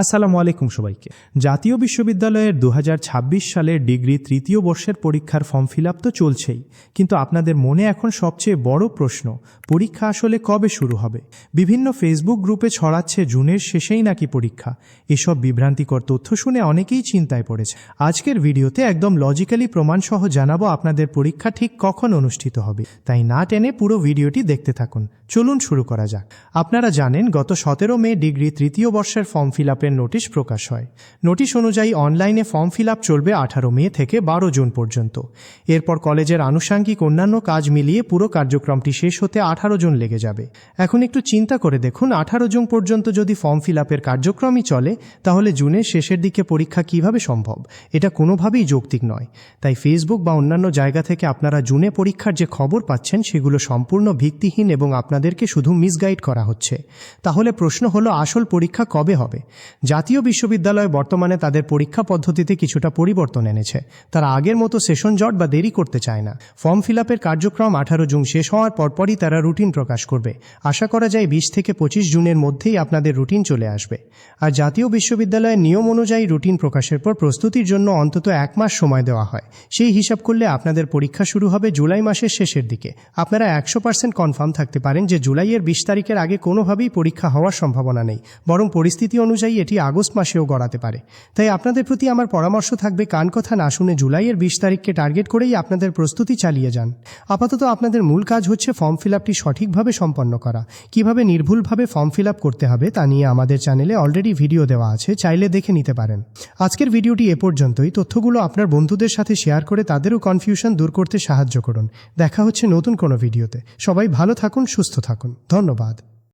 আসসালামু আলাইকুম সবাইকে। জাতীয় বিশ্ববিদ্যালয়ের ২০২৬ সালের ডিগ্রি তৃতীয় বর্ষের পরীক্ষার ফর্ম ফিল আপ তো চলছেই, কিন্তু আপনাদের মনে এখন সবচেয়ে বড় প্রশ্ন, পরীক্ষা আসলে কবে শুরু হবে? বিভিন্ন ফেসবুক গ্রুপে ছড়াচ্ছে জুনের শেষেই নাকি পরীক্ষা। এসব বিভ্রান্তিকর তথ্য শুনে অনেকেই চিন্তায় পড়েছে। আজকের ভিডিওতে একদম লজিক্যালি প্রমাণসহ জানাবো আপনাদের পরীক্ষা ঠিক কখন অনুষ্ঠিত হবে, তাই না টেনে পুরো ভিডিওটি দেখতে থাকুন। চলুন শুরু করা যাক। আপনারা জানেন, গত ১৭ মে ডিগ্রি তৃতীয় বর্ষের ফর্ম ফিল আপের নোটিশ প্রকাশ হয়। নোটিশ অনুযায়ী অনলাইনে ফর্ম ফিল আপ চলবে ১৮ মে থেকে ১২ জুন পর্যন্ত। এরপর কলেজের আনুষাঙ্গিক অন্যান্য কাজ মিলিয়ে পুরো কার্যক্রমটি শেষ হতে ১৮ জুন লেগে যাবে। এখন একটু চিন্তা করে দেখুন, ১৮ জুন পর্যন্ত যদি ফর্ম ফিল আপের কার্যক্রমই চলে, তাহলে জুনের শেষের দিকে পরীক্ষা কিভাবে সম্ভব? এটা কোনোভাবেই যৌক্তিক নয়। তাই ফেসবুক বা অন্যান্য জায়গা থেকে আপনারা জুনে পরীক্ষার যে খবর পাচ্ছেন, সেগুলো সম্পূর্ণ ভিত্তিহীন এবং আপনাদেরকে শুধু মিসগাইড করা হচ্ছে। তাহলে প্রশ্ন হলো, আসল পরীক্ষা কবে হবে? জাতীয় বিশ্ববিদ্যালয় বর্তমানে তাদের পরীক্ষা পদ্ধতিতে কিছুটা পরিবর্তন এনেছে। তারা আগের মতো সেশন জট বা দেরি করতে চায় না। ফর্ম ফিল আপের কার্যক্রম ১৮ জুন শেষ হওয়ার পরপরই তারা রুটিন প্রকাশ করবে। আশা করা যায় ২০ থেকে ২৫ জুনের মধ্যেই আপনাদের রুটিন চলে আসবে। আর জাতীয় বিশ্ববিদ্যালয়ের নিয়ম অনুযায়ী রুটিন প্রকাশের পর প্রস্তুতির জন্য অন্তত ১ মাস সময় দেওয়া হয়। সেই হিসাব করলে আপনাদের পরীক্ষা শুরু হবে জুলাই মাসের শেষের দিকে। আপনারা ১০০% কনফার্ম থাকতে পারেন যে জুলাইয়ের ২০ তারিখের আগে কোনোভাবেই পরীক্ষা হওয়ার সম্ভাবনা নেই, বরং পরিস্থিতি অনুযায়ী এটি আগস্ট মাসেও গড়াতে পারে। তাই আপনাদের প্রতি আমার পরামর্শ থাকবে, কান কথা না শুনে জুলাইয়ের ২০ তারিখকে টার্গেট করেই আপনাদের প্রস্তুতি চালিয়ে যান। আপাতত আপনাদের মূল কাজ হচ্ছে ফর্ম ফিল আপটি সঠিকভাবে সম্পন্ন করা। কিভাবে নির্ভুলভাবে ফর্ম ফিল আপ করতে হবে তা নিয়ে আমাদের চ্যানেলে অলরেডি ভিডিও দেওয়া আছে, চাইলে দেখে নিতে পারেন। আজকের ভিডিওটি এ পর্যন্তই। তথ্যগুলো আপনার বন্ধুদের সাথে শেয়ার করে তাদেরও কনফিউশন দূর করতে সাহায্য করুন। দেখা হচ্ছে নতুন কোনো ভিডিওতে। সবাই ভালো থাকুন, সুস্থ থাকুন। ধন্যবাদ।